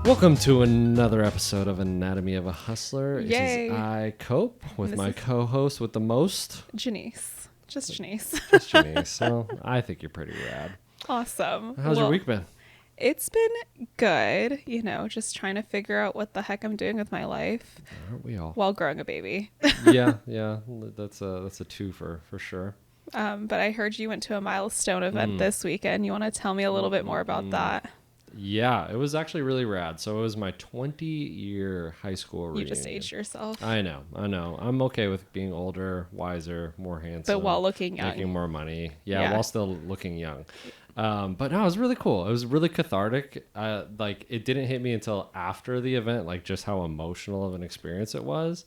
Welcome to another episode of Anatomy of a Hustler. Yay. It is I, Cope, with my co-host with the most. Jenise. Just Jenise. Just Jenise. So I think you're pretty rad. Awesome. How's your week been? It's been good. You know, just trying to figure out what the heck I'm doing with my life. Aren't we all? While growing a baby. yeah. That's a twofer for sure. But I heard you went to a milestone event this weekend. You want to tell me a little bit more about that? Yeah, it was actually really rad. So it was my 20-year high school reunion. You just aged yourself. I know. I'm okay with being older, wiser, more handsome. But while looking young. Making more money. Yeah, while still looking young. But no, it was really cool. It was really cathartic. Like, it didn't hit me until after the event, like just how emotional of an experience it was.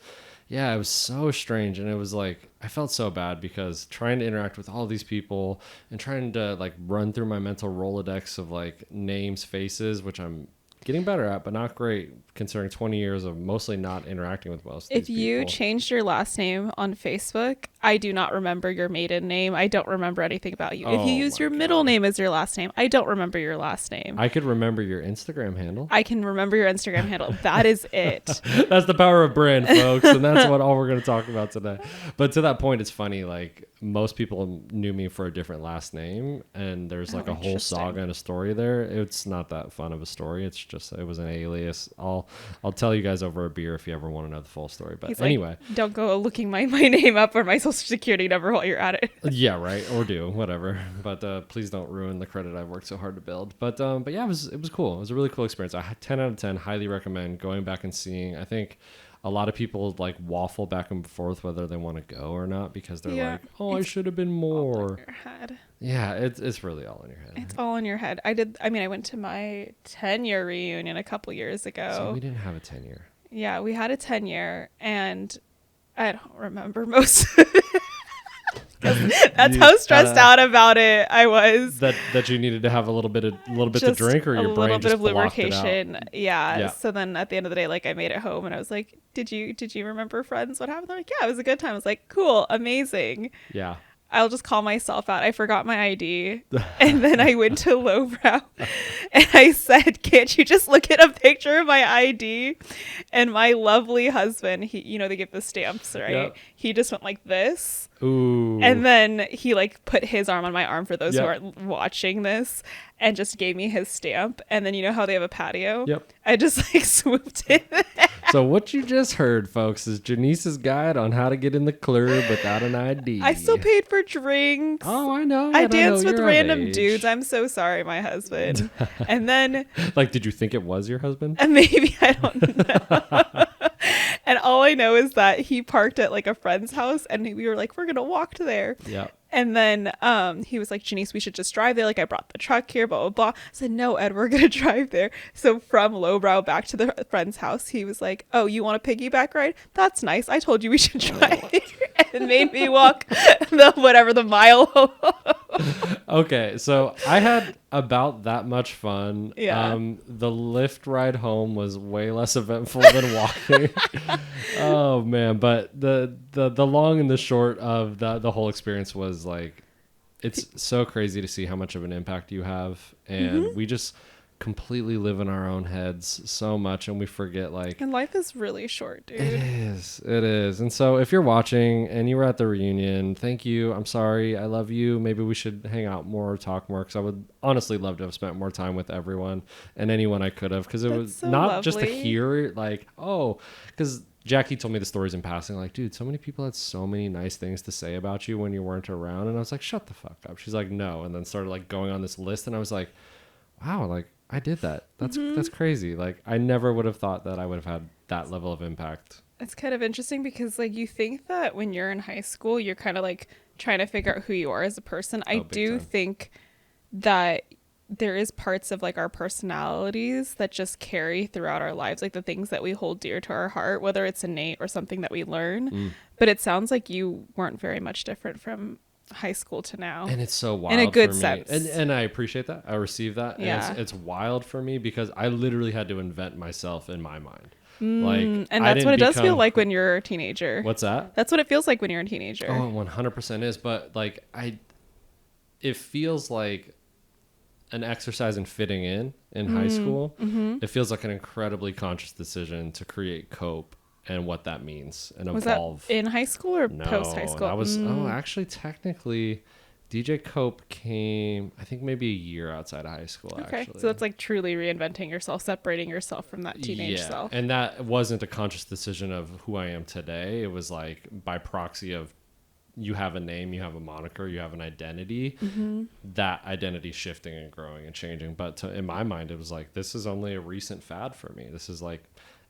Yeah, it was so strange. And it was like, I felt so bad because trying to interact with all these people and trying to like run through my mental Rolodex of like names, faces, which I'm getting better at, but not great considering 20 years of mostly not interacting with most of these people. If you changed your last name on Facebook, I do not remember your maiden name. I don't remember anything about you. If you use your middle name as your last name, I don't remember your last name. I could remember your Instagram handle. I can remember your Instagram handle. That is it. That's the power of brand, folks. And that's what all we're going to talk about today. But to that point, it's funny. Like, most people knew me for a different last name, and there's like a whole saga and a story there. It's not that fun of a story. It's just, it was an alias. I'll tell you guys over a beer if you ever want to know the full story. But anyway, don't go looking my name up or my social security number while you're at it. Yeah, right. Or do whatever. But please don't ruin the credit I've worked so hard to build. But yeah, it was cool. It was a really cool experience. I had 10 out of 10. Highly recommend going back and seeing. I think a lot of people like waffle back and forth whether they want to go or not because they're like, oh, I should have been more. All in your head. Yeah, it's really all in your head. It's all in your head. I went to my 10-year reunion a couple years ago. So we didn't have a 10-year. Yeah, we had a 10-year, and I don't remember most of it. That's how stressed out about it I was. That you needed to have a little bit to drink, or your brain just blocked it out. A little bit of lubrication. Yeah. So then at the end of the day, like, I made it home, and I was like, "Did you remember, friends? What happened?" They're like, "Yeah, it was a good time." I was like, "Cool, amazing." Yeah. I'll just call myself out. I forgot my ID. And then I went to Lowbrow and I said, "Can't you just look at a picture of my ID?" And my lovely husband, they give the stamps, right? Yep. He just went like this. Ooh. And then he like put his arm on my arm for those who aren't watching this and just gave me his stamp. And then you know how they have a patio? Yep. I just like swooped in. So what you just heard, folks, is Janice's guide on how to get in the club without an ID. I still paid for drinks. Oh, I know. I danced with random dudes. I'm so sorry, my husband. And then... Like, did you think it was your husband? Maybe. I don't know. And all I know is that he parked at like a friend's house and we were like, we're going to walk to there. Yeah. And then he was like, "Jenise, we should just drive there. Like, I brought the truck here, blah, blah, blah." I said, "No, Ed, we're going to drive there." So from Lowbrow back to the friend's house, he was like, "Oh, you want a piggyback ride? That's nice. I told you we should drive." And made me walk the mile. Okay, so I had about that much fun. Yeah. The Lyft ride home was way less eventful than walking. Oh man, but the long and the short of the whole experience was like, it's so crazy to see how much of an impact you have, and we just completely live in our own heads so much, and we forget like, and life is really short, dude. It is. And so if you're watching and you were at the reunion, thank you. I'm sorry. I love you. Maybe we should hang out more, talk more, because I would honestly love to have spent more time with everyone and anyone I could have, because it was so not lovely. Just to hear like, oh, because Jackie told me the stories in passing, like, dude, so many people had so many nice things to say about you when you weren't around. And I was like, shut the fuck up. She's like, no. And then started like going on this list, and I was like, wow, like, I did that. That's crazy. Like, I never would have thought that I would have had that level of impact. It's kind of interesting because like you think that when you're in high school, you're kind of like trying to figure out who you are as a person. I do think that there is parts of like our personalities that just carry throughout our lives, like the things that we hold dear to our heart, whether it's innate or something that we learn. But it sounds like you weren't very much different from high school to now, and it's so wild in a good for me. sense, and I appreciate that. I receive that. Yeah. And it's wild for me because I literally had to invent myself in my mind. Like, and that's what it does feel like when you're a teenager. What's that? That's what it feels like when you're a teenager. Oh, 100% is. But like, it feels like an exercise in fitting in high school, it feels like an incredibly conscious decision to create cope and what that means and was evolve. that in high school or post high school? That was actually technically DJ Cope came, I think, maybe a year outside of high school. Okay, actually. so it's like truly reinventing yourself, separating yourself from that teenage self. And that wasn't a conscious decision of who I am today. It was like by proxy of you have a name, you have a moniker, you have an identity, that identity shifting and growing and changing. But in my mind, it was like, this is only a recent fad for me. This is like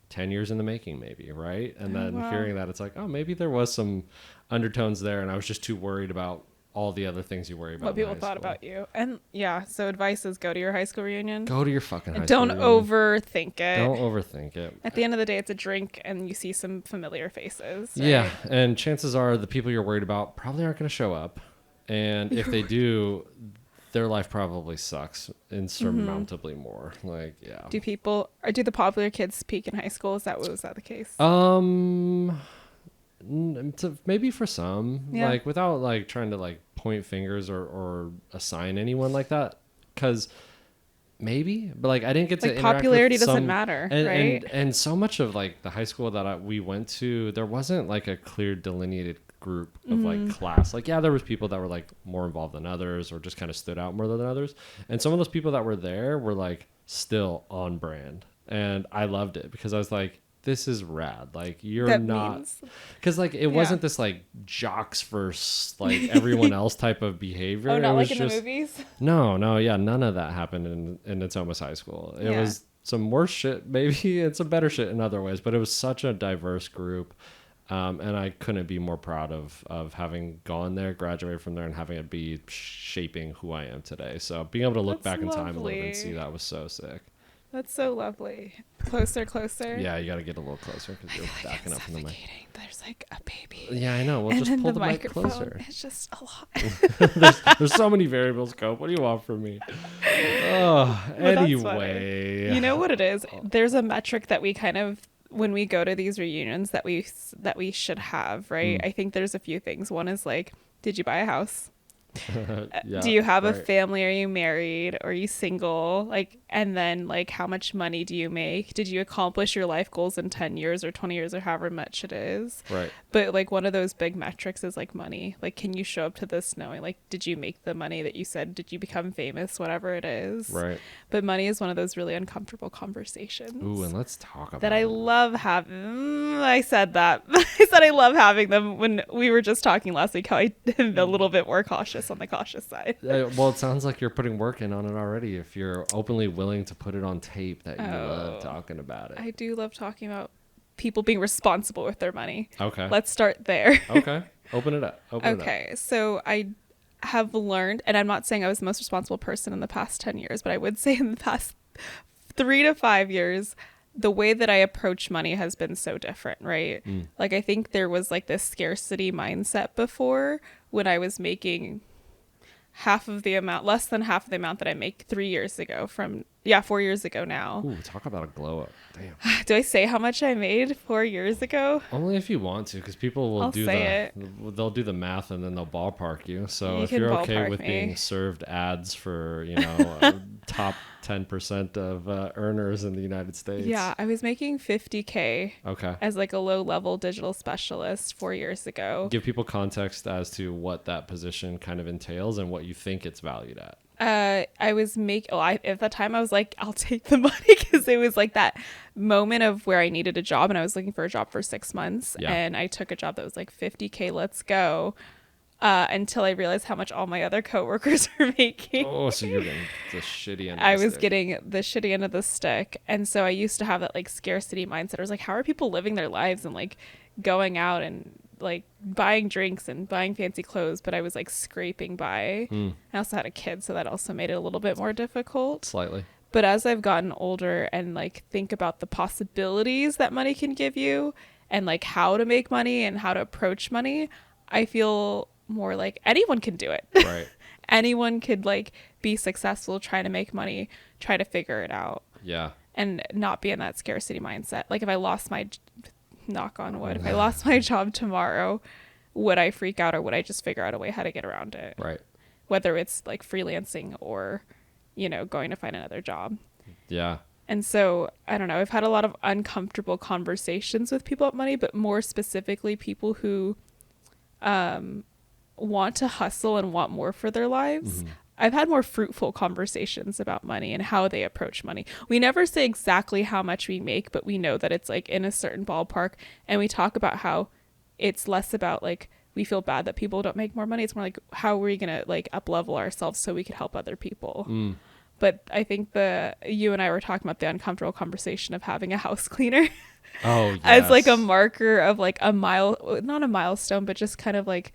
10 years in the making, maybe, right? And then hearing that, it's like, oh, maybe there was some undertones there, and I was just too worried about all the other things you worry about. What people thought about you. And yeah, so advice is go to your high school reunion. Go to your fucking high school reunion. Don't overthink it. Don't overthink it. At the end of the day, it's a drink and you see some familiar faces. Right? Yeah, and chances are the people you're worried about probably aren't going to show up. And if they do, their life probably sucks insurmountably more. Like, yeah. Do the popular kids peak in high school? Was that the case? Maybe for some, like without like trying to like point fingers or assign anyone like that, because maybe, but like I didn't get to interact popularity with doesn't matter, right? And so much of like the high school that we went to, there wasn't like a clear delineated group of like class. Like, yeah, there was people that were like more involved than others or just kind of stood out more than others, and some of those people that were there were like still on brand, and I loved it because I was like, this is rad. Like, you're not, because like it wasn't this like jocks versus like everyone else type of behavior. Oh, not like in the movies. No, none of that happened in It's Almost High School. It was some worse shit maybe and some better shit in other ways, but it was such a diverse group, and I couldn't be more proud of having gone there, graduated from there, and having it be shaping who I am today. So being able to look back in time a little bit and see that was so sick. That's so lovely. Closer. Yeah, you got to get a little closer because you're backing up from the mic. There's like a baby. Yeah, I know. We'll just pull the mic closer. It's just a lot. there's so many variables, Cope. What do you want from me? Oh, anyway. You know what it is? There's a metric that we kind of, when we go to these reunions, that we should have, right? I think there's a few things. One is like, did you buy a house? Do you have a family? Are you married? Are you single? Like, and then like, how much money do you make? Did you accomplish your life goals in 10 years or 20 years or however much it is? Right. But like, one of those big metrics is like money. Like, can you show up to this knowing like, did you make the money that you said? Did you become famous? Whatever it is. Right. But money is one of those really uncomfortable conversations. Ooh, and let's talk about that. I love having. I said that. I said I love having them. When we were just talking last week, how I am a little bit more cautious on the cautious side. Well, it sounds like you're putting work in on it already. If you're openly willing to put it on tape that you love talking about it. I do love talking about people being responsible with their money. Okay. Let's start there. Okay. Open it up. Okay. So I have learned, and I'm not saying I was the most responsible person in the past 10 years, but I would say in the past 3 to 5 years, the way that I approach money has been so different, right? Like, I think there was like this scarcity mindset before when I was making less than half of the amount that I make 3 years ago 4 years ago now. Ooh, talk about a glow up. Damn. Do I say how much I made 4 years ago? Only if you want to, because people will they'll do the math and then they'll ballpark you. So if you're okay with being served ads for, top 10% of earners in the United States. Yeah, I was making $50K as like a low level digital specialist 4 years ago. Give people context as to what that position kind of entails and what you think it's valued at. I was at that time I was like, I'll take the money, because it was like that moment of where I needed a job and I was looking for a job for 6 months, and I took a job that was like $50K, let's go. Until I realized how much all my other coworkers are making. Oh, so you're getting the shitty end of the stick. I was getting the shitty end of the stick. And so I used to have that like scarcity mindset. I was like, how are people living their lives and like going out and like buying drinks and buying fancy clothes? But I was like scraping by. I also had a kid, so that also made it a little bit more difficult. Slightly. But as I've gotten older and like think about the possibilities that money can give you and like how to make money and how to approach money, I feel more like anyone can do it. Right. Anyone could like be successful, try to make money, try to figure it out. Yeah. And not be in that scarcity mindset. Like, if I lost my, knock on wood, if I lost my job tomorrow, would I freak out, or would I just figure out a way how to get around it? Right. Whether it's like freelancing or going to find another job. Yeah. And so, I don't know, I've had a lot of uncomfortable conversations with people about money, but more specifically people who want to hustle and want more for their lives. Mm-hmm. I've had more fruitful conversations about money and how they approach money. We never say exactly how much we make, but we know that it's like in a certain ballpark. And we talk about how it's less about like, we feel bad that people don't make more money. It's more like, how are we going to like up level ourselves so we can help other people? Mm. But I think you and I were talking about the uncomfortable conversation of having a house cleaner. Oh, yes. As like a marker of like not a milestone, but just kind of like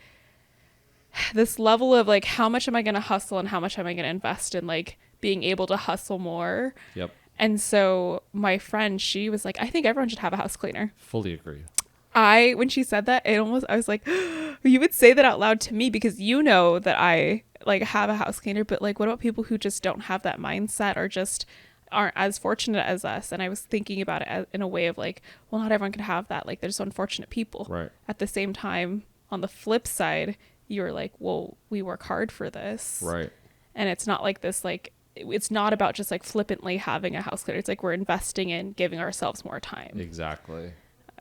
this level of like, how much am I going to hustle and how much am I going to invest in like being able to hustle more? Yep. And so my friend, she was like, I think everyone should have a house cleaner. Fully agree. When she said that, I was like, you would say that out loud to me because that I like have a house cleaner, but like, what about people who just don't have that mindset or just aren't as fortunate as us? And I was thinking about it in a way of like, well, not everyone can have that. Like, there's unfortunate people. Right. At the same time, on the flip side, you're like, well, we work hard for this. Right. And it's not like this, like, it's not about just like flippantly having a house cleaner. It's like we're investing in giving ourselves more time. Exactly.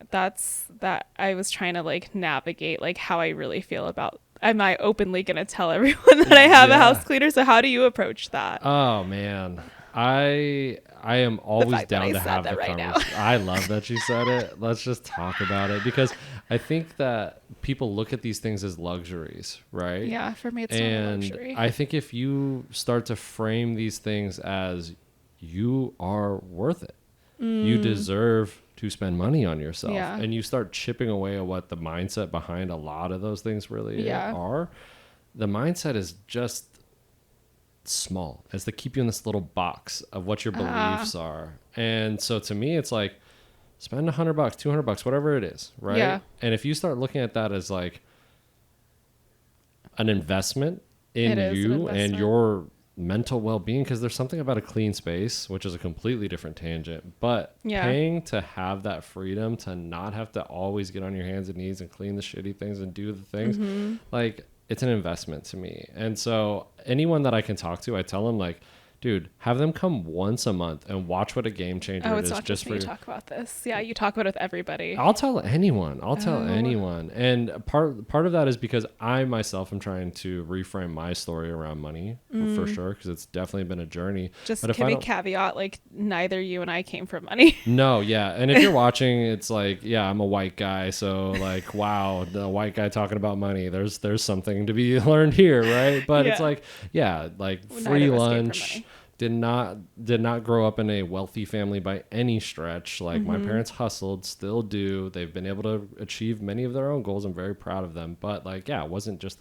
That's that I was trying to like navigate like how I really feel about, am I openly going to tell everyone that I have a house cleaner? So how do you approach that? Oh man, I am always down to have the conversation. I love that you said it. Let's just talk about it because I think that people look at these things as luxuries, right? Yeah, for me it's not a luxury. I think if you start to frame these things as you are worth it, you deserve to spend money on yourself, and you start chipping away at what the mindset behind a lot of those things really are. The mindset is just small, as to keep you in this little box of what your beliefs are. And so to me, it's like, spend $100, $200, whatever it is, right? Yeah. And if you start looking at that as like an investment in you and your mental well-being, because there's something about a clean space, which is a completely different tangent, but paying to have that freedom to not have to always get on your hands and knees and clean the shitty things and do the things, like, it's an investment to me. And so anyone that I can talk to, I tell them like, dude, have them come once a month and watch what a game changer it is. Not just for you. Talk about this. Yeah, you talk about it with everybody. I'll tell anyone. And part of that is because I myself am trying to reframe my story around money for sure, because it's definitely been a journey. Just give a caveat, like neither you and I came from money. No, yeah. And if you're watching, it's like, yeah, I'm a white guy, so like, wow, the white guy talking about money. There's something to be learned here, right? But it's like, yeah, like free lunch. Did not grow up in a wealthy family by any stretch. Like my parents hustled, still do. They've been able to achieve many of their own goals. I'm very proud of them. But like, yeah, it wasn't just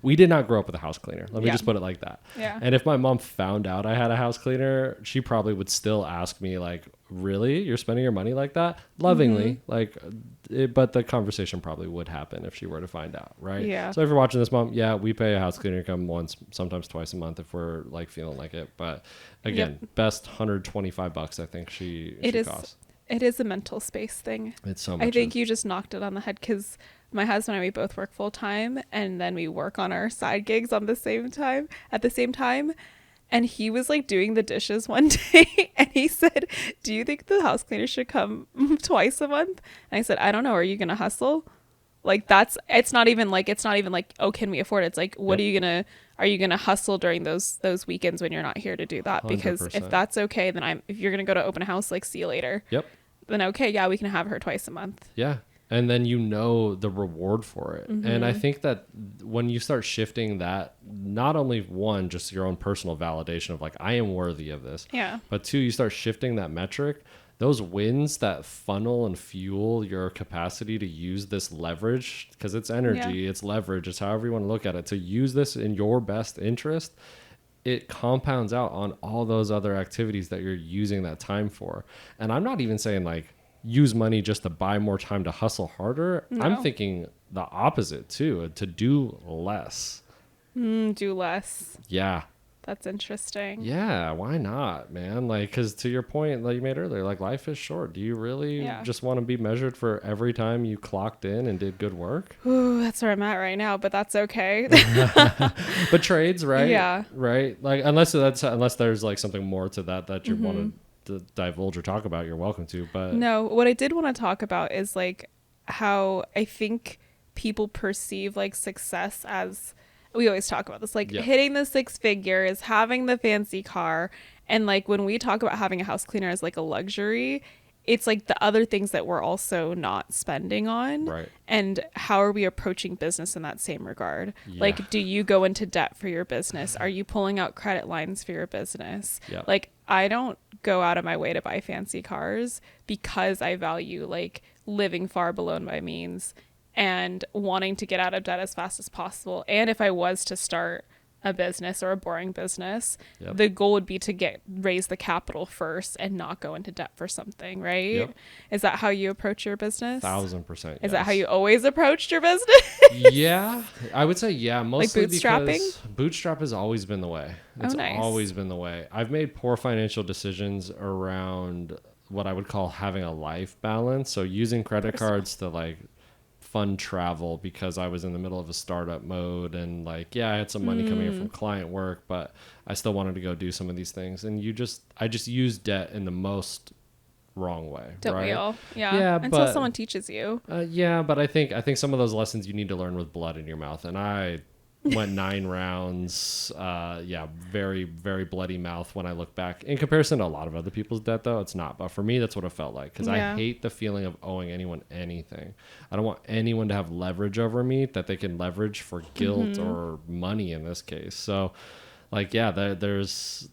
we did not grow up with a house cleaner. Let me just put it like that. Yeah. And if my mom found out I had a house cleaner, she probably would still ask me like, really? You're spending your money like that? Lovingly. Like, but the conversation probably would happen if she were to find out, right? Yeah. So if you're watching this, Mom, yeah, we pay a house cleaner come once, sometimes twice a month if we're like feeling like it. But again, best $125 I think she costs. It is a mental space thing. It's so much. I think you just knocked it on the head, because my husband and I, we both work full time, and then we work on our side gigs at the same time. And he was like doing the dishes one day and he said, do you think the house cleaner should come twice a month? And I said, I don't know. Are you going to hustle? Like it's not even like, oh, can we afford it? It's like, are you going to hustle during those weekends when you're not here to do that? Because 100%. If that's okay, then if you're going to go to open house, like, see you later. Yep. Then okay. Yeah. We can have her twice a month. Yeah. And then the reward for it. And I think that when you start shifting that, not only one, just your own personal validation of like, I am worthy of this. Yeah. But two, you start shifting that metric. Those wins that funnel and fuel your capacity to use this leverage, because it's energy, it's leverage, it's however you want to look at it, to use this in your best interest, it compounds out on all those other activities that you're using that time for. And I'm not even saying like, use money just to buy more time to hustle harder. No. I'm thinking the opposite too, to do less. Do less. Yeah. That's interesting. Yeah, why not, man? Like, because to your point that you made earlier, like, life is short. Do you really just want to be measured for every time you clocked in and did good work? Ooh, that's where I'm at right now, but that's okay. But trades, right? Yeah. Right? Like, unless there's like something more to that you want to divulge or talk about, you're welcome to. But no, what I did want to talk about is like how I think people perceive like success as, we always talk about this, like hitting the 6 figures, having the fancy car. And like when we talk about having a house cleaner as like a luxury, it's like the other things that we're also not spending on. Right. And how are we approaching business in that same regard? Yeah. Like, do you go into debt for your business? Are you pulling out credit lines for your business? Yep. Like, I don't go out of my way to buy fancy cars because I value like living far below my means and wanting to get out of debt as fast as possible. And if I was to start a business or a boring business, the goal would be to raise the capital first and not go into debt for something, right? Yep. Is that how you approach your business? 1000%. Is that how you always approached your business? Yeah, I would say mostly like bootstrapping? Because bootstrap has always been the way. It's always been the way. I've made poor financial decisions around what I would call having a life balance. So using credit cards to like fund travel because I was in the middle of a startup mode and like, I had some money coming in from client work, but I still wanted to go do some of these things. And I just used debt in the most wrong way. Don't right? we all? Yeah. Until someone teaches you. But I think some of those lessons you need to learn with blood in your mouth. And I went 9 rounds. Very, very bloody mouth when I look back. In comparison to a lot of other people's debt, though, it's not. But for me, that's what it felt like. Because I hate the feeling of owing anyone anything. I don't want anyone to have leverage over me that they can leverage for guilt or money in this case. So, like, there's...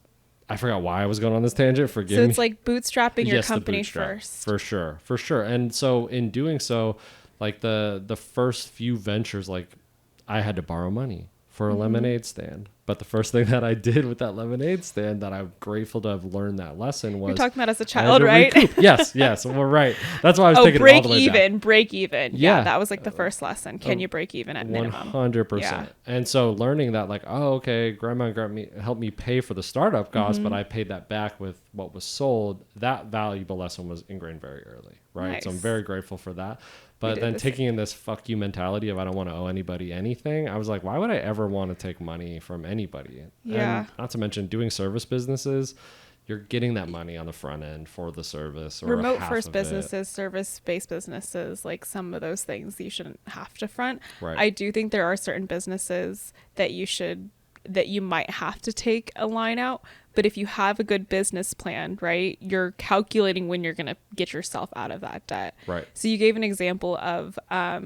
I forgot why I was going on this tangent. Forgive me. So it's like bootstrapping your company first. For sure. And so in doing so, like the first few ventures, like I had to borrow money for a lemonade stand. But the first thing that I did with that lemonade stand that I'm grateful to have learned that lesson was... You're talking about as a child, right? Yes. Well, right. That's why I was taking it all the way down. Break even. Yeah, that was like the first lesson. Can you break even at minimum? 100%. Yeah. And so learning that like, okay, grandma helped me pay for the startup costs, but I paid that back with what was sold. That valuable lesson was ingrained very early, right? Nice. So I'm very grateful for that. But then taking in this fuck you mentality of I don't want to owe anybody anything, I was like, why would I ever want to take money from anybody? Yeah. And not to mention doing service businesses, you're getting that money on the front end for the service. Or remote first businesses, service-based businesses, like some of those things you shouldn't have to front. Right. I do think there are certain businesses that you might have to take a line out. But if you have a good business plan, right, you're calculating when you're going to get yourself out of that debt. Right. So you gave an example of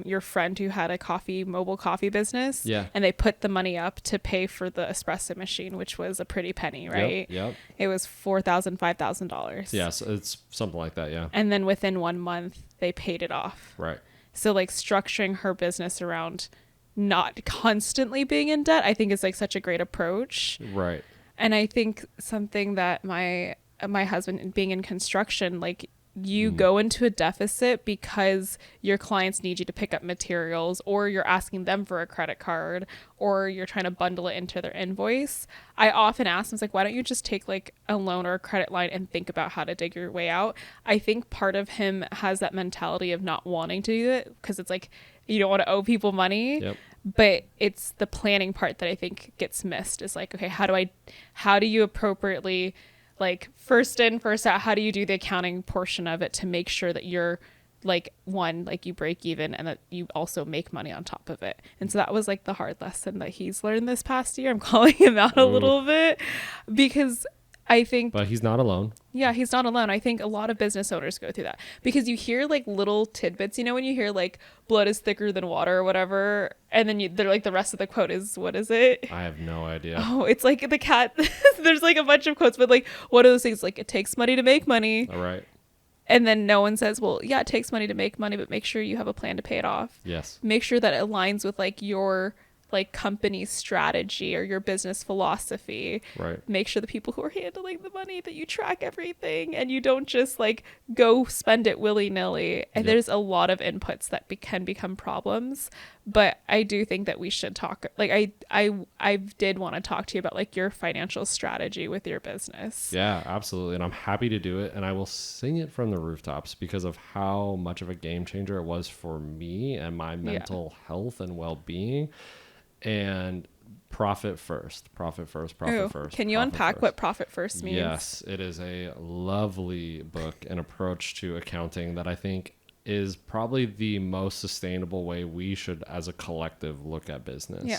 your friend who had a mobile coffee business. Yeah. And they put the money up to pay for the espresso machine, which was a pretty penny, right? Yep. It was $4,000, $5,000. Yes, it's something like that, yeah. And then within 1 month, they paid it off. Right. So like structuring her business around not constantly being in debt, I think is like such a great approach. Right. And I think something that my husband being in construction, like you go into a deficit because your clients need you to pick up materials, or you're asking them for a credit card, or you're trying to bundle it into their invoice. I often ask them, like, why don't you just take like a loan or a credit line and think about how to dig your way out? I think part of him has that mentality of not wanting to do it because it's like, you don't want to owe people money. Yep. But it's the planning part that I think gets missed. Is like, okay, how do you appropriately, like, first in, first out, how do you do the accounting portion of it to make sure that you're like, one, like you break even and that you also make money on top of it. And so that was like the hard lesson that he's learned this past year. I'm calling him out a little bit because I think... But he's not alone. Yeah, he's not alone. I think a lot of business owners go through that because you hear like little tidbits, you know, when you hear like blood is thicker than water or whatever, and then they're like, the rest of the quote is, what is it? I have no idea. Oh, it's like the cat. There's like a bunch of quotes, but like, what are those things? Like, it takes money to make money. All right. And then no one says, well, yeah, it takes money to make money, but make sure you have a plan to pay it off. Yes. Make sure that it aligns with like your like company strategy or your business philosophy. Right. Make sure the people who are handling the money, that you track everything and you don't just like go spend it willy-nilly. And there's a lot of inputs that can become problems. But I do think that we should talk, like I did want to talk to you about like your financial strategy with your business. Yeah, absolutely. And I'm happy to do it. And I will sing it from the rooftops because of how much of a game changer it was for me and my mental health and well-being. And profit first, profit first, profit first. Can you unpack what profit first means? Yes, it is a lovely book and approach to accounting that I think is probably the most sustainable way we should as a collective look at business. Yeah.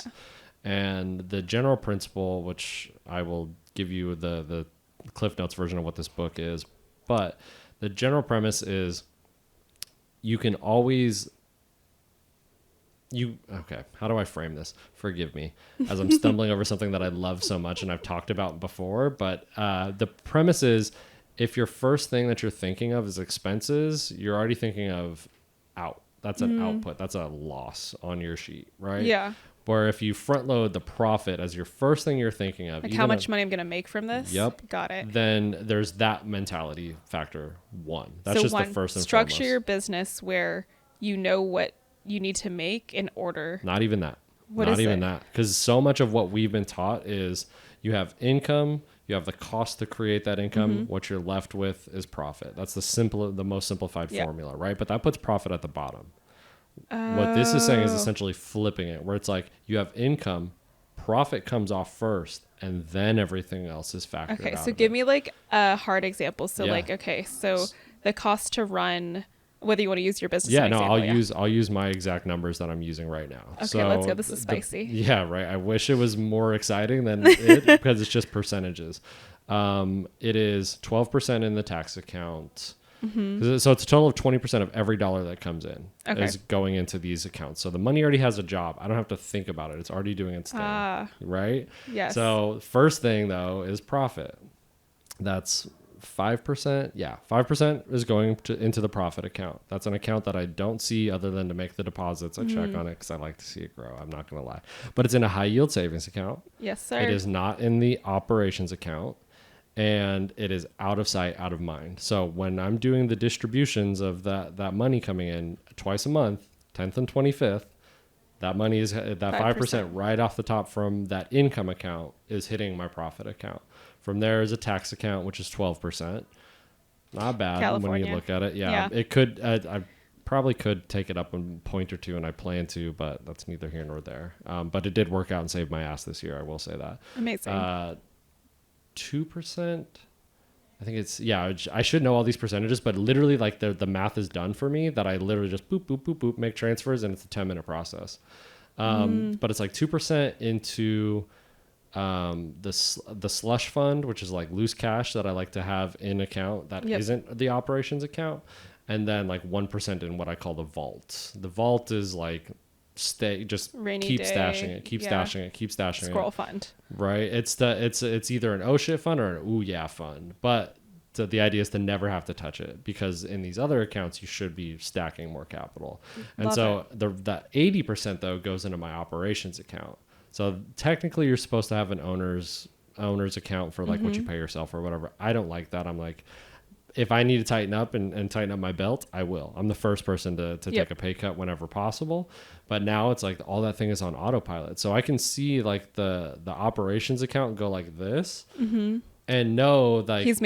And the general principle, which I will give you the Cliff Notes version of what this book is, but the general premise is you can always okay, how do I frame this? Forgive me as I'm stumbling over something that I love so much and I've talked about before, but the premise is if your first thing that you're thinking of is expenses, you're already thinking of out. That's an output. That's a loss on your sheet, right? Yeah. Where if you front load the profit as your first thing you're thinking of, like how much money I'm going to make from this. Yep. Got it. Then there's that mentality factor one. That's so just the first and structure foremost. Your business where you know what you need to make in order. Not even that. What Not is even it? that. Because so much of what we've been taught is you have income, you have the cost to create that income. What you're left with is profit. That's the most simplified formula, right? But that puts profit at the bottom. What this is saying is essentially flipping it, where it's like you have income, profit comes off first, and then everything else is factored out. Okay, so give me like a hard example. So like, okay, so the cost to run, whether you want to use your business. Yeah, no, I'll use my exact numbers that I'm using right now. Okay, so let's go. This is spicy. Yeah, right. I wish it was more exciting than it because it's just percentages. It is 12% in the tax account. So it's a total of 20% of every dollar that comes in is going into these accounts. So the money already has a job. I don't have to think about it. It's already doing its thing, right? Yes. So first thing though is profit. That's 5%. Yeah, 5% is going into the profit account. That's an account that I don't see other than to make the deposits. I check on it because I like to see it grow. I'm not going to lie. But it's in a high yield savings account. Yes, sir. It is not in the operations account. And it is out of sight, out of mind. So when I'm doing the distributions of that money coming in twice a month, 10th and 25th, that money is that 5% right off the top from that income account is hitting my profit account. From there is a tax account, which is 12%. Not bad California. when you look at it. Yeah. It could, I probably could take it up a point or two, and I plan to, but that's neither here nor there. But it did work out and save my ass this year. I will say that. Amazing. 2%. I think it's, I should know all these percentages, but literally like the math is done for me that I literally just boop, boop, boop, boop, make transfers, and it's a 10-minute process. But it's like 2% into the slush fund, which is like loose cash that I like to have in account that isn't the operations account. And then like 1% in what I call the vault. The vault is like Rainy keep day. stashing it, keep stashing it. Scroll fund. Right. It's either an oh shit fund or an ooh yeah fund. But the idea is to never have to touch it, because in these other accounts you should be stacking more capital. And Love so the 80% though goes into my operations account. So technically you're supposed to have an owner's account for like what you pay yourself or whatever. I don't like that. I'm like, if I need to tighten up and tighten up my belt, I will. I'm the first person to take a pay cut whenever possible. But now it's like all that thing is on autopilot. So I can see like the operations account go like this and know like he's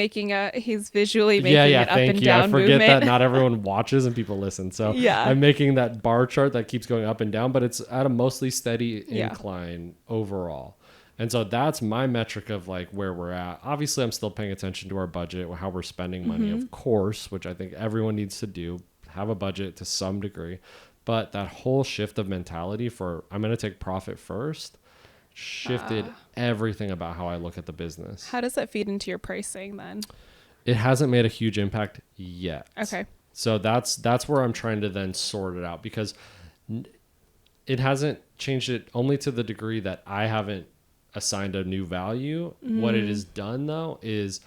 visually making an up and down I forget movement. that not everyone watches and people listen. So I'm making that bar chart that keeps going up and down, but it's at a mostly steady incline overall. And so that's my metric of like where we're at. Obviously, I'm still paying attention to our budget, how we're spending money, of course, which I think everyone needs to do, have a budget to some degree. But that whole shift of mentality for I'm going to take profit first shifted everything about how I look at the business. How does that feed into your pricing then? It hasn't made a huge impact yet. Okay. So that's where I'm trying to then sort it out, because it hasn't changed it only to the degree that I haven't assigned a new value. What it has done though is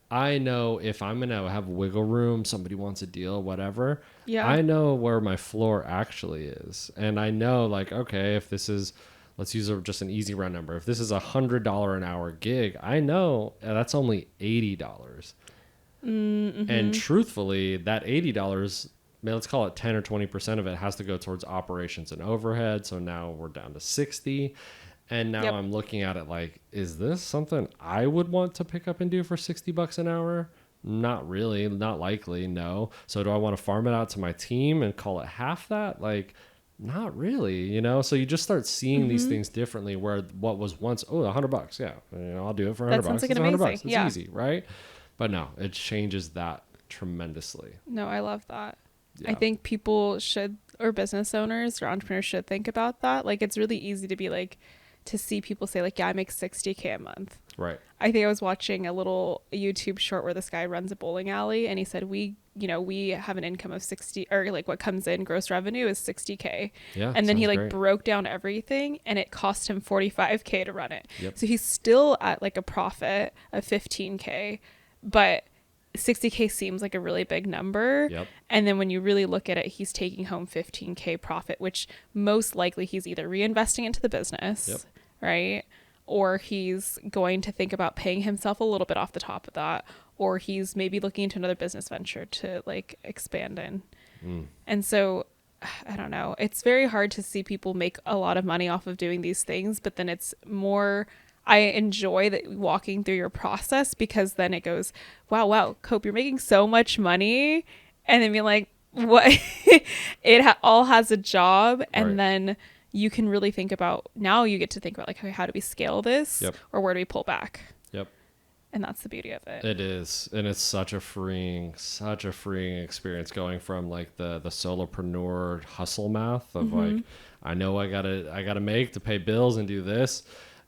I know if I'm gonna have wiggle room, somebody wants a deal, whatever, I know where my floor actually is. And I know like, okay, if this is let's use just an easy round number. If this is $100 an hour gig, I know that's only $80. Mm-hmm. And truthfully, that $80, let's call it 10 or 20% of it has to go towards operations and overhead. So now we're down to 60. And now I'm looking at it like, is this something I would want to pick up and do for $60 an hour? Not really, not likely, no. So do I want to farm it out to my team and call it half that? Like, not really, you know? So you just start seeing these things differently, where what was once, $100, yeah, I'll do it for $100. That sounds like it's amazing. $100. It's easy, right? But no, it changes that tremendously. No, I love that. Yeah. I think people should, or business owners or entrepreneurs should think about that. Like, it's really easy to be like, to see people say like, yeah, I make $60K a month. Right. I think I was watching a little YouTube short where this guy runs a bowling alley, and he said, we have an income of 60, or like what comes in gross revenue is $60K. Yeah. And then he like great. Broke down everything, and it cost him $45K to run it. Yep. So he's still at like a profit of $15K, but $60K seems like a really big number. Yep. And then when you really look at it, he's taking home $15K profit, which most likely he's either reinvesting into the business, right? Or he's going to think about paying himself a little bit off the top of that, or he's maybe looking into another business venture to like expand in. And so I don't know, it's very hard to see people make a lot of money off of doing these things, but then it's more, I enjoy that walking through your process, because then it goes, wow, Cope, you're making so much money. And then be like, what? It all has a job. And then you can really think about, now you get to think about like, okay, how do we scale this? Or where do we pull back? And that's the beauty of it. It is. And it's such a freeing experience, going from like the solopreneur hustle math of like, I know I gotta make to pay bills and do this.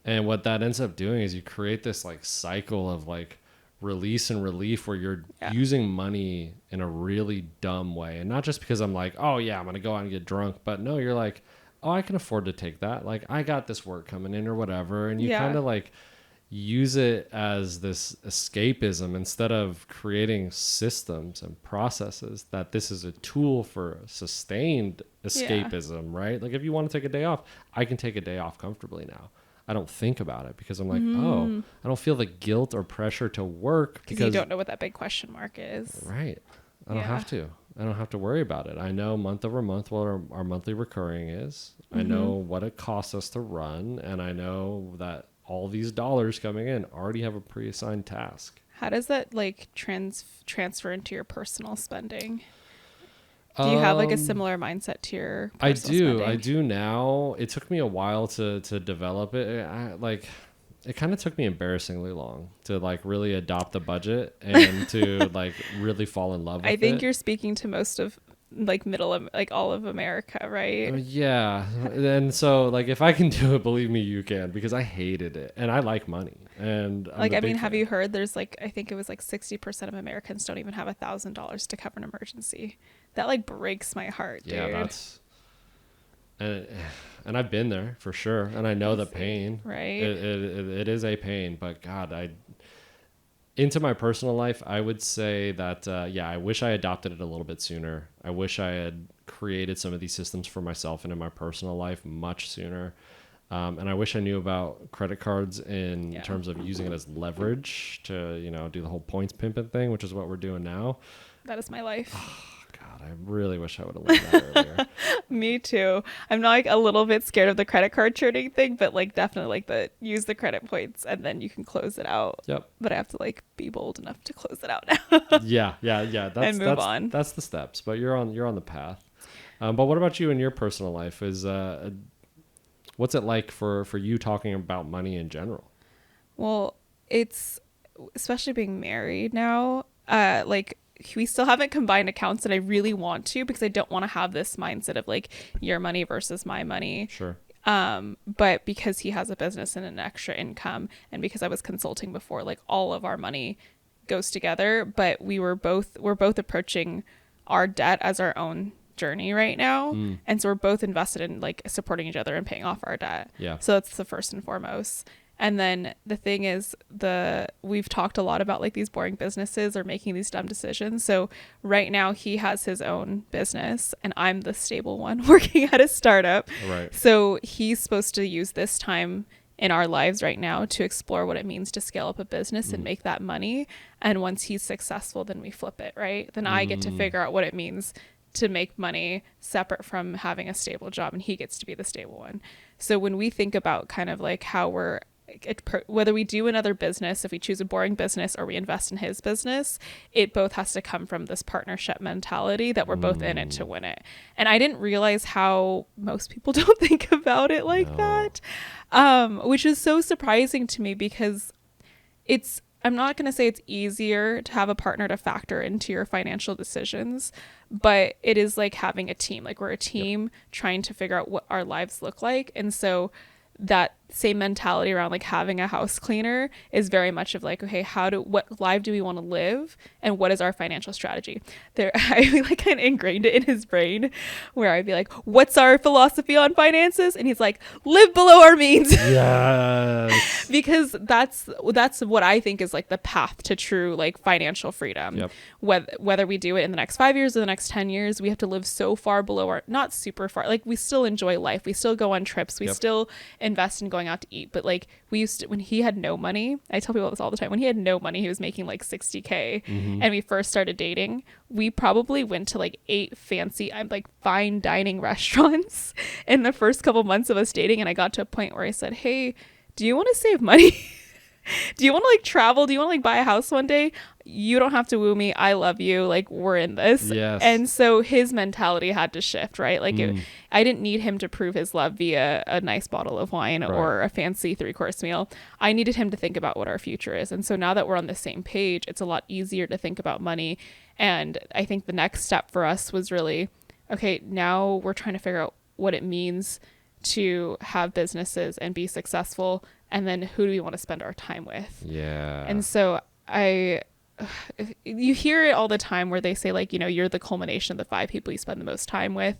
And what that ends up doing is you create this like cycle of like release and relief, where you're using money in a really dumb way. And not just because I'm like, oh yeah, I'm going to go out and get drunk. But no, you're like, oh, I can afford to take that. Like, I got this work coming in or whatever. And you kind of like use it as this escapism, instead of creating systems and processes that this is a tool for sustained escapism, right? Like, if you want to take a day off, I can take a day off comfortably now. I don't think about it, because I'm like, oh, I don't feel the guilt or pressure to work, because you don't know what that big question mark is. Right. I don't have to. I don't have to worry about it. I know month over month what our monthly recurring is. I know what it costs us to run, and I know that all these dollars coming in already have a pre-assigned task. How does that like transfer into your personal spending? Do you have like a similar mindset to your personal spending? I do now. It took me a while to develop it. It kind of took me embarrassingly long to like really adopt the budget and to like really fall in love with it. I think you're speaking to most of like all of America, right? Yeah. And so like, if I can do it, believe me, you can, because I hated it and I like money. And have you heard there's like, I think it was like 60% of Americans don't even have $1,000 to cover an emergency. That like breaks my heart, dude. Yeah, and I've been there for sure, and I know the pain. Right. It is a pain, but God, into my personal life, I would say that I wish I adopted it a little bit sooner. I wish I had created some of these systems for myself and in my personal life much sooner. And I wish I knew about credit cards in terms of using it as leverage to, do the whole points pimping thing, which is what we're doing now. That is my life. God, I really wish I would have learned that earlier. Me too. I'm not like a little bit scared of the credit card churning thing, but like definitely like use the credit points and then you can close it out. Yep. But I have to like be bold enough to close it out now. Yeah. And move on. That's the steps, but you're on the path. But what about you in your personal life? What's it like for you talking about money in general? Well, it's especially being married now, like we still haven't combined accounts, and I really want to, because I don't want to have this mindset of like your money versus my money. Sure. But because he has a business and an extra income, and because I was consulting before, like all of our money goes together, but we're both approaching our debt as our own journey right now. And so we're both invested in like supporting each other and paying off our debt. Yeah. So that's the first and foremost. And then the thing is, we've talked a lot about like these boring businesses or making these dumb decisions. So right now he has his own business and I'm the stable one working at a startup. Right. So he's supposed to use this time in our lives right now to explore what it means to scale up a business and make that money. And once he's successful, then we flip it, right? Then I get to figure out what it means to make money separate from having a stable job, and he gets to be the stable one. So when we think about kind of like how we're, whether we do another business, if we choose a boring business or we invest in his business, it both has to come from this partnership mentality that we're both in it to win it. And I didn't realize how most people don't think about it like that, which is so surprising to me, because I'm not going to say it's easier to have a partner to factor into your financial decisions, but it is like having a team. Like we're a team trying to figure out what our lives look like. And so that same mentality around like having a house cleaner is very much of like, okay, what life do we want to live, and what is our financial strategy? I like kind of ingrained it in his brain, where I'd be like, what's our philosophy on finances? And he's like, live below our means. Yes. Because that's what I think is like the path to true like financial freedom. Yep. Whether we do it in the next 5 years or the next 10 years, we have to live so far below not super far. Like we still enjoy life. We still go on trips. We still invest in going out to eat. But like we used to, when he had no money, I tell people this all the time, when he had no money, he was making like $60K, and we first started dating, we probably went to like 8 fancy like fine dining restaurants in the first couple months of us dating. And I got to a point where I said, hey, do you want to save money? Do you want to like travel? Do you want to like buy a house one day? You don't have to woo me. I love you. Like we're in this. Yes. And so his mentality had to shift, right? Like I didn't need him to prove his love via a nice bottle of wine or a fancy 3-course meal. I needed him to think about what our future is. And so now that we're on the same page, it's a lot easier to think about money. And I think the next step for us was really, okay, now we're trying to figure out what it means to have businesses and be successful, and then who do we want to spend our time with? Yeah. And so you hear it all the time where they say like, you know, you're the culmination of the 5 people you spend the most time with,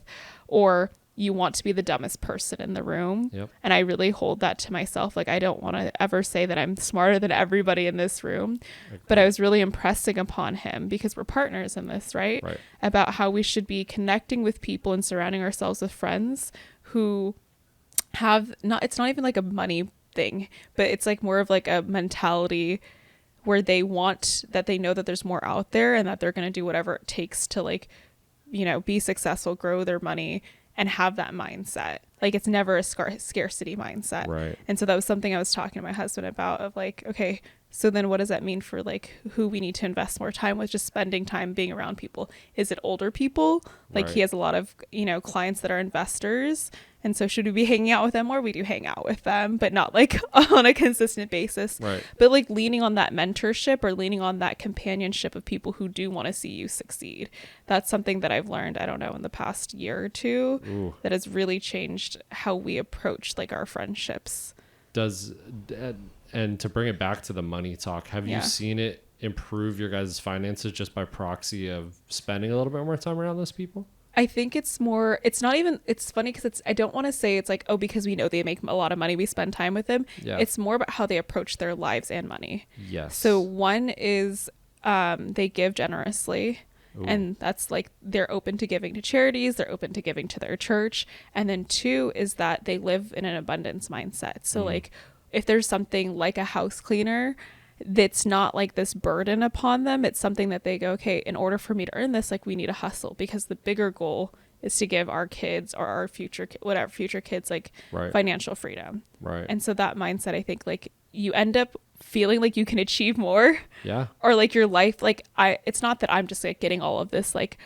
or you want to be the dumbest person in the room. Yep. And I really hold that to myself. Like I don't want to ever say that I'm smarter than everybody in this room, but I was really impressing upon him, because we're partners in this, right? About how we should be connecting with people and surrounding ourselves with friends who it's not even like a money thing, but it's like more of like a mentality where they know that there's more out there, and that they're going to do whatever it takes to like, you know, be successful, grow their money, and have that mindset. Like it's never a scarcity mindset. Right. And so that was something I was talking to my husband about, of like, okay, so then what does that mean for like who we need to invest more time with, just spending time being around people? Is it older people? Like he has a lot of, you know, clients that are investors. And so should we be hanging out with them? Or we do hang out with them, but not like on a consistent basis. Right. But like leaning on that mentorship or leaning on that companionship of people who do want to see you succeed. That's something that I've learned, I don't know, in the past year or two, that has really changed how we approach like our friendships. And to bring it back to the money talk, have you seen it improve your guys' finances just by proxy of spending a little bit more time around those people? I think it's funny because I don't want to say it's like, oh, because we know they make a lot of money, we spend time with them. Yeah. It's more about how they approach their lives and money. Yes. So one is they give generously. Ooh. And that's like they're open to giving to charities, they're open to giving to their church. And then 2 is that they live in an abundance mindset. So like if there's something like a house cleaner that's not like this burden upon them, it's something that they go, okay, in order for me to earn this, like we need to hustle, because the bigger goal is to give our kids or our future kids like financial freedom. Right. And so that mindset, I think like you end up feeling like you can achieve more. Yeah. Or like your life, like it's not that I'm just like getting all of this like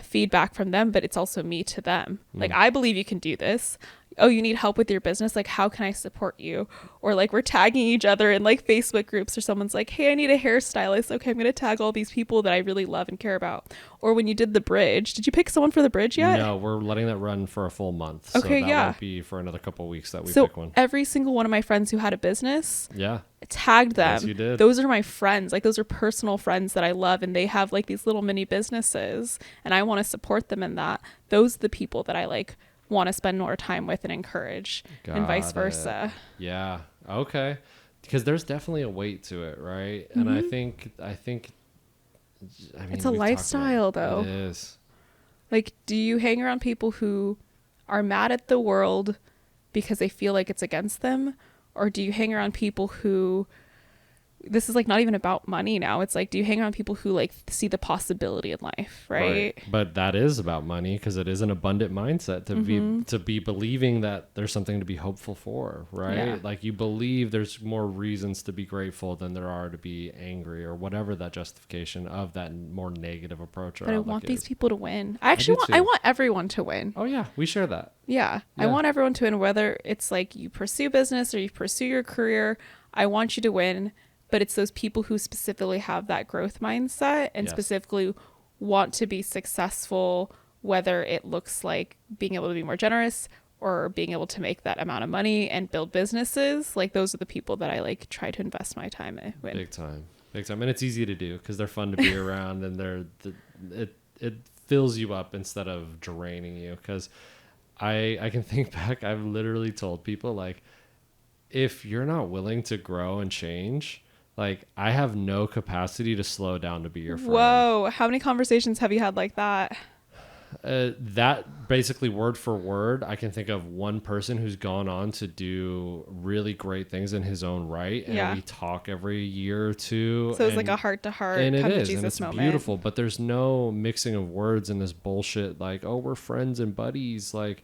feedback from them, but it's also me to them. Like I believe you can do this. Oh, you need help with your business? Like, how can I support you? Or like we're tagging each other in like Facebook groups, or someone's like, hey, I need a hairstylist. Okay, I'm going to tag all these people that I really love and care about. Or when you did the bridge, did you pick someone for the bridge yet? No, we're letting that run for a full month. Okay, so that won't be for another couple of weeks that we pick one. Every single one of my friends who had a business, tagged them. Yes, you did. Those are my friends. Like those are personal friends that I love, and they have like these little mini businesses, and I want to support them in that. Those are the people that I like want to spend more time with and encourage, and vice versa. Yeah. Okay. Because there's definitely a weight to it, right? And I mean, it's a lifestyle though. It is. Like, do you hang around people who are mad at the world because they feel like it's against them? Or do you hang around people who, this is like not even about money now. It's like, do you hang around people who like see the possibility in life, right? But that is about money, because it is an abundant mindset to be believing that there's something to be hopeful for, right? Yeah. Like, you believe there's more reasons to be grateful than there are to be angry, or whatever that justification of that more negative approach. But I want these people to win. I want everyone to win. Oh yeah, we share that. Yeah. I want everyone to win, whether it's like you pursue business or you pursue your career. I want you to win. But it's those people who specifically have that growth mindset and specifically want to be successful, whether it looks like being able to be more generous or being able to make that amount of money and build businesses. Like, those are the people that I like try to invest my time in. Big time. And it's easy to do because they're fun to be around, and it fills you up instead of draining you. Because I can think back, I've literally told people, like, if you're not willing to grow and change, like, I have no capacity to slow down to be your friend. Whoa. How many conversations have you had like that? That basically word for word, I can think of one person who's gone on to do really great things in his own right. And we talk every year or two. So it's like a heart to heart. And come it to is. Jesus And it's moment. beautiful. But there's no mixing of words in this bullshit. Like, oh, we're friends and buddies. Like,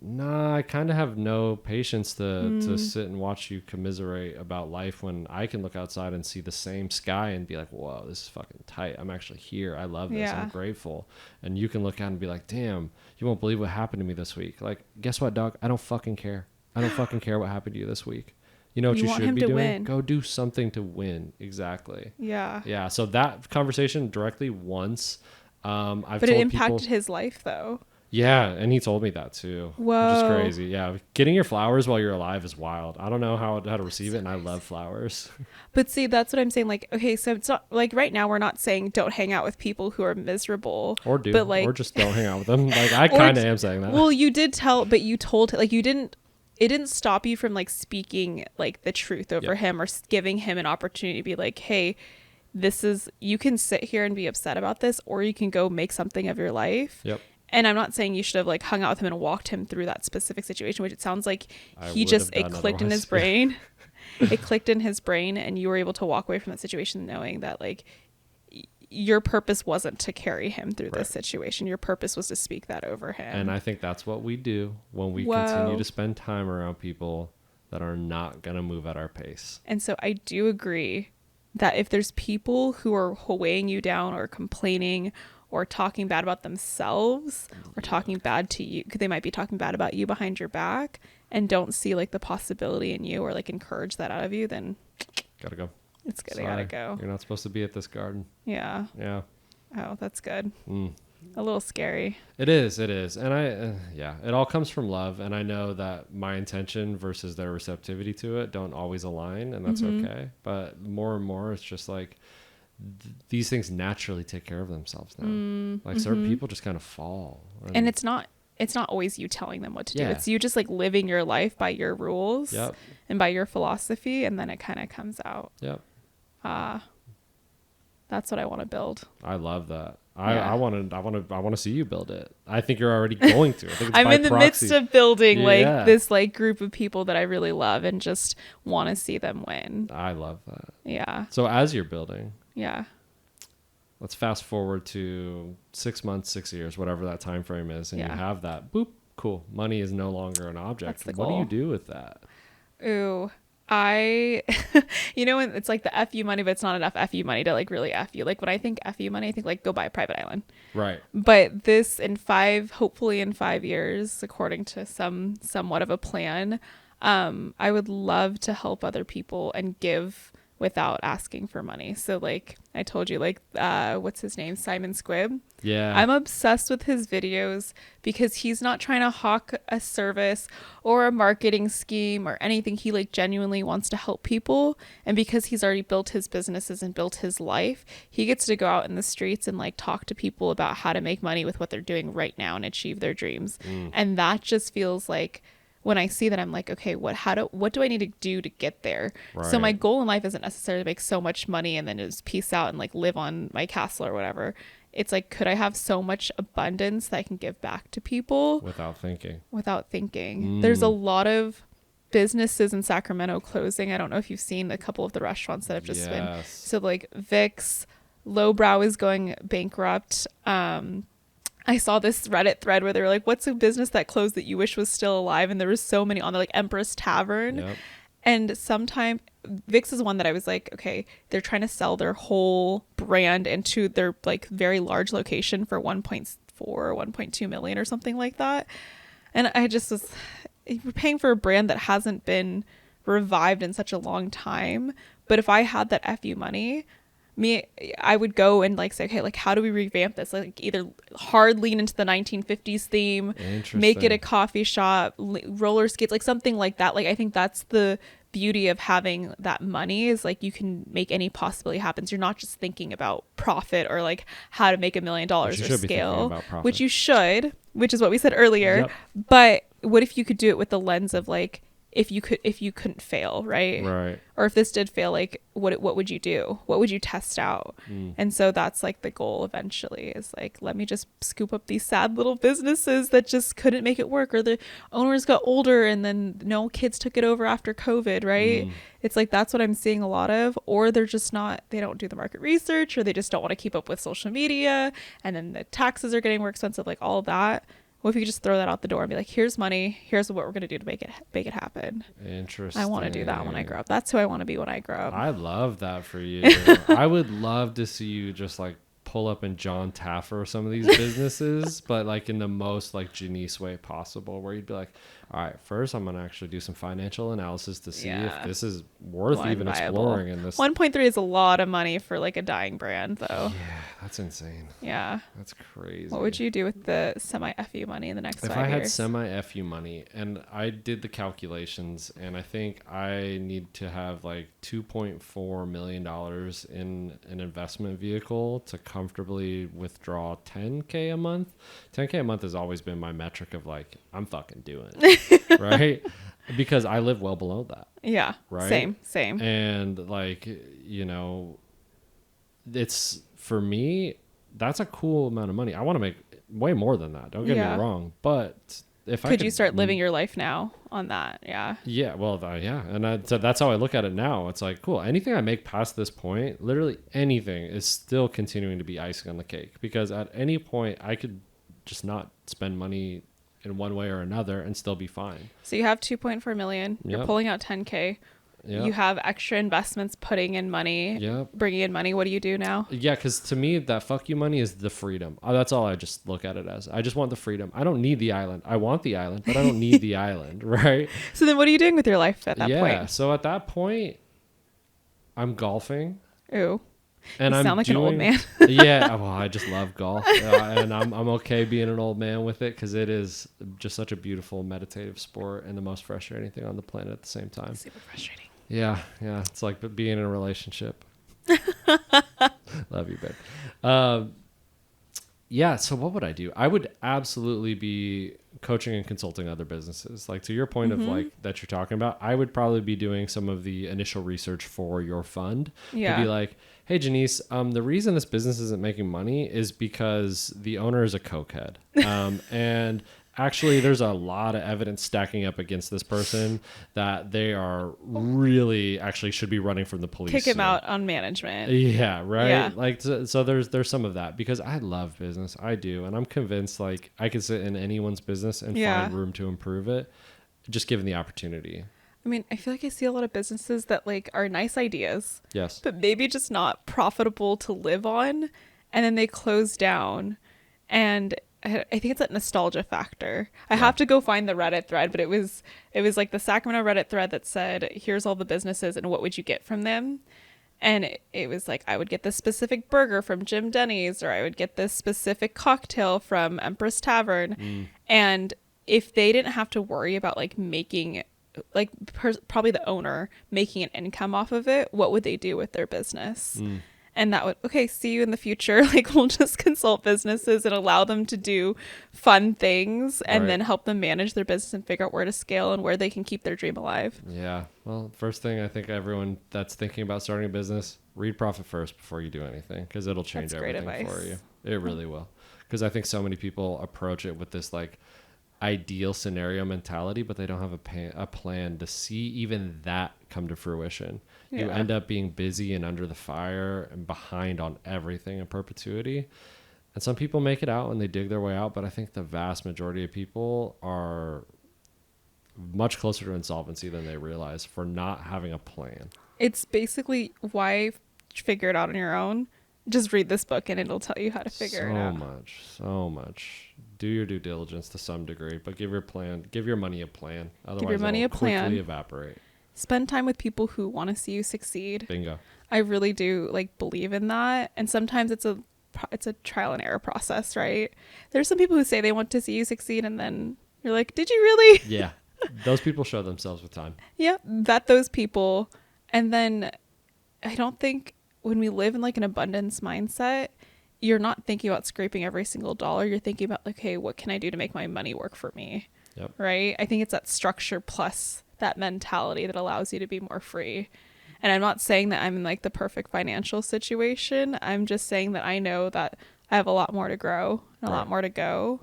nah, I kind of have no patience to sit and watch you commiserate about life when I can look outside and see the same sky and be like, whoa, this is fucking tight. I'm actually here. I love this. I'm grateful. And you can look out and be like, damn, you won't believe what happened to me this week. Like, guess what, dog? I don't fucking care. I don't fucking care what happened to you this week. You know what you should be doing? Win. Go do something to win. Exactly. Yeah. Yeah. So that conversation directly once, I've but it impacted his life though. Yeah, and he told me that too. Whoa. Which is crazy. Yeah, getting your flowers while you're alive is wild. I don't know how to receive it, and I love flowers. But see, that's what I'm saying. Like, okay, so it's not like right now we're not saying don't hang out with people who are miserable, or do, but like, or just don't hang out with them. Like, I kind of am saying that. Well, you did tell, but you told, like, you didn't. It didn't stop you from like speaking like the truth over him or giving him an opportunity to be like, hey, this is, you can sit here and be upset about this, or you can go make something of your life. Yep. And I'm not saying you should have like hung out with him and walked him through that specific situation, which it sounds like it clicked in his brain. It clicked in his brain, and you were able to walk away from that situation knowing that like your purpose wasn't to carry him through this situation. Your purpose was to speak that over him. And I think that's what we do when we continue to spend time around people that are not going to move at our pace. And so I do agree that if there's people who are weighing you down or complaining or talking bad about themselves or talking bad to you, because they might be talking bad about you behind your back and don't see like the possibility in you or like encourage that out of you, then gotta go. It's good. Sorry, I gotta go. You're not supposed to be at this garden. Yeah. Yeah. Oh, that's good. A little scary. It is. And it all comes from love. And I know that my intention versus their receptivity to it don't always align, and that's okay. But more and more, it's just like, these things naturally take care of themselves now. Like certain people just kind of fall. And it's not always you telling them what to do. It's you just like living your life by your rules and by your philosophy. And then it kind of comes out. Yep. That's what I want to build. I love that. I want to see you build it. I think you're already going to. I think it's I'm in the proxy. midst of building like this like group of people that I really love and just want to see them win. I love that. Yeah. So as you're building, let's fast forward to 6 months, 6 years, whatever that time frame is, and you have that. Boop. Cool. Money is no longer an object. That's the goal. What do you do with that? Ooh. It's like the FU money, but it's not enough FU money to like really F you. Like when I think FU money, I think like go buy a private island. Right. But this hopefully in 5 years, according to somewhat of a plan, I would love to help other people and give without asking for money. So like I told you, like what's his name, Simon Squibb. Yeah, I'm obsessed with his videos because he's not trying to hawk a service or a marketing scheme or anything. He like genuinely wants to help people, and because he's already built his businesses and built his life, he gets to go out in the streets and like talk to people about how to make money with what they're doing right now and achieve their dreams. And that just feels like, when I see that, I'm like, okay, what do I need to do to get there? Right. So my goal in life isn't necessarily to make so much money and then just peace out and like live on my castle or whatever. It's like, could I have so much abundance that I can give back to people without thinking? There's a lot of businesses in Sacramento closing. I don't know if you've seen a couple of the restaurants that have just been. So like Vic's, Lowbrow is going bankrupt. I saw this Reddit thread where they were like, what's a business that closed that you wish was still alive? And there was so many on there, like Empress Tavern. Yep. And sometime Vic's is one that I was like, okay, they're trying to sell their whole brand into their like very large location for 1.4 or 1.2 million or something like that. And I just was, you're paying for a brand that hasn't been revived in such a long time. But if I had that FU money, I would go and like say, okay, like how do we revamp this? Like either hard lean into the 1950s theme, make it a coffee shop, roller skates, like something like that. Like I think that's the beauty of having that money, is like you can make any possibility happens. You're not just thinking about profit or like how to make $1 million or scale, which you should, which is what we said earlier. Yep. But what if you could do it with the lens of like, if you couldn't fail, right? Or if this did fail, like what would you do? What would you test out? And so that's like the goal eventually, is like, let me just scoop up these sad little businesses that just couldn't make it work, or the owners got older and then no kids took it over after COVID, right? It's like, that's what I'm seeing a lot of. Or they're just not, they don't do the market research, or they just don't want to keep up with social media, and then the taxes are getting more expensive, like all of that. What if you could just throw that out the door and be like, here's money, here's what we're going to do to make it happen. Interesting. I want to do that when I grow up. That's who I want to be when I grow up. I love that for you. I would love to see you just like pull up and John Taffer some of these businesses, but like in the most like Jenise way possible, where you'd be like, all right, first I'm going to actually do some financial analysis to see if this is worth even exploring in this. 1.3 is a lot of money for like a dying brand though. Yeah, that's insane. Yeah. That's crazy. What would you do with the semi-FU money in the next 5 years? If I had semi-FU money, and I did the calculations, and I think I need to have like $2.4 million in an investment vehicle to comfortably withdraw $10K a month. $10K a month has always been my metric of like, I'm fucking doing it. Right? Because I live well below that. Yeah. Right? Same. And like, you know, it's, for me, that's a cool amount of money. I want to make way more than that. Don't get me wrong. But if I could you start living your life now on that? Yeah. Yeah. Well, yeah. And so that's how I look at it now. It's like, cool. Anything I make past this point, literally anything, is still continuing to be icing on the cake. Because at any point, I could just not spend money in one way or another and still be fine. So you have 2.4 million. You're pulling out 10K. Yep. You have extra investments putting in money, bringing in money. What do you do now? Yeah, because to me, that fuck you money is the freedom. That's all I just look at it as. I just want the freedom. I don't need the island. I want the island, but I don't need the island, right? So then what are you doing with your life at that point? Yeah, so at that point, I'm golfing. Ooh. And you sound like an old man. Yeah, well, I just love golf, and I'm okay being an old man with it, because it is just such a beautiful meditative sport and the most frustrating thing on the planet at the same time. Super frustrating. Yeah, it's like being in a relationship. Love you, babe. Yeah, so what would I do? I would absolutely be coaching and consulting other businesses. Like, to your point of like that you're talking about, I would probably be doing some of the initial research for your fund. Yeah. To be like, hey, Jenise, the reason this business isn't making money is because the owner is a cokehead. And actually, there's a lot of evidence stacking up against this person that they are really actually should be running from the police. Kick him out on management. Yeah, right? Yeah. Like, so there's some of that, because I love business. I do. And I'm convinced like I could sit in anyone's business and find room to improve it, just given the opportunity. I mean, I feel like I see a lot of businesses that like are nice ideas. Yes. But maybe just not profitable to live on. And then they close down. And I think it's that nostalgia factor. I have to go find the Reddit thread, but it was like the Sacramento Reddit thread that said, here's all the businesses and what would you get from them? And it was like, I would get this specific burger from Jim Denny's, or I would get this specific cocktail from Empress Tavern. And if they didn't have to worry about like making, like probably the owner making an income off of it, what would they do with their business? And that would, okay, see you in the future. Like, we'll just consult businesses and allow them to do fun things and then help them manage their business and figure out where to scale and where they can keep their dream alive. Yeah. Well, first thing, I think everyone that's thinking about starting a business, read Profit First before you do anything, because it'll change everything for you. It really will. Because I think so many people approach it with this like ideal scenario mentality, but they don't have a plan to see even that come to fruition. You end up being busy and under the fire and behind on everything in perpetuity. And some people make it out and they dig their way out, but I think the vast majority of people are much closer to insolvency than they realize for not having a plan. It's basically why figure it out on your own. Just read this book and it'll tell you how to figure it out. So much. Do your due diligence to some degree, but give your money a plan. Otherwise, give your money a plan. Quickly evaporate. Spend time with people who want to see you succeed. Bingo. I really do like believe in that. And sometimes it's a trial and error process, right? There's some people who say they want to see you succeed and then you're like, did you really? Yeah. Those people show themselves with time. Yeah. Vet those people. And then I don't think when we live in like an abundance mindset, you're not thinking about scraping every single dollar. You're thinking about like, hey, what can I do to make my money work for me? Yep. Right? I think it's that structure plus that mentality that allows you to be more free. And I'm not saying that I'm in like the perfect financial situation. I'm just saying that I know that I have a lot more to grow and a lot more to go.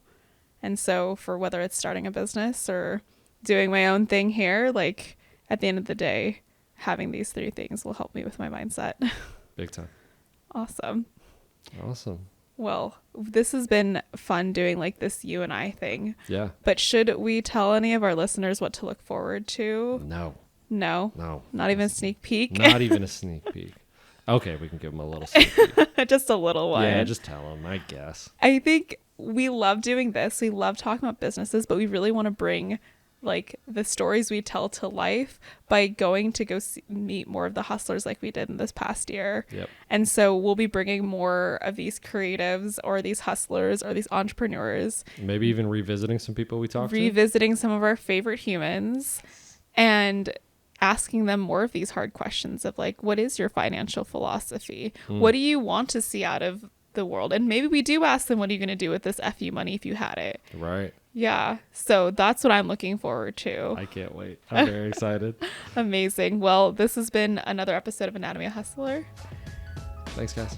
And so for whether it's starting a business or doing my own thing here, like at the end of the day, having these three things will help me with my mindset. Big time. Awesome. Well, this has been fun doing like this you and I thing. Yeah. But should we tell any of our listeners what to look forward to? No. Not even a sneak peek. Not even a sneak peek. Okay, we can give them a little sneak peek. Just a little one. Yeah, just tell them, I guess. I think we love doing this. We love talking about businesses, but we really want to bring like the stories we tell to life by going to meet more of the hustlers like we did in this past year. Yep. And so we'll be bringing more of these creatives or these hustlers or these entrepreneurs. Maybe even revisiting some people we talked to. Revisiting some of our favorite humans and asking them more of these hard questions of like, what is your financial philosophy? What do you want to see out of the world? And maybe we do ask them, what are you going to do with this FU money if you had it? Right. Yeah. So that's what I'm looking forward to. I can't wait. I'm very excited. Amazing. Well, this has been another episode of Anatomy of a Hustler. Thanks, guys.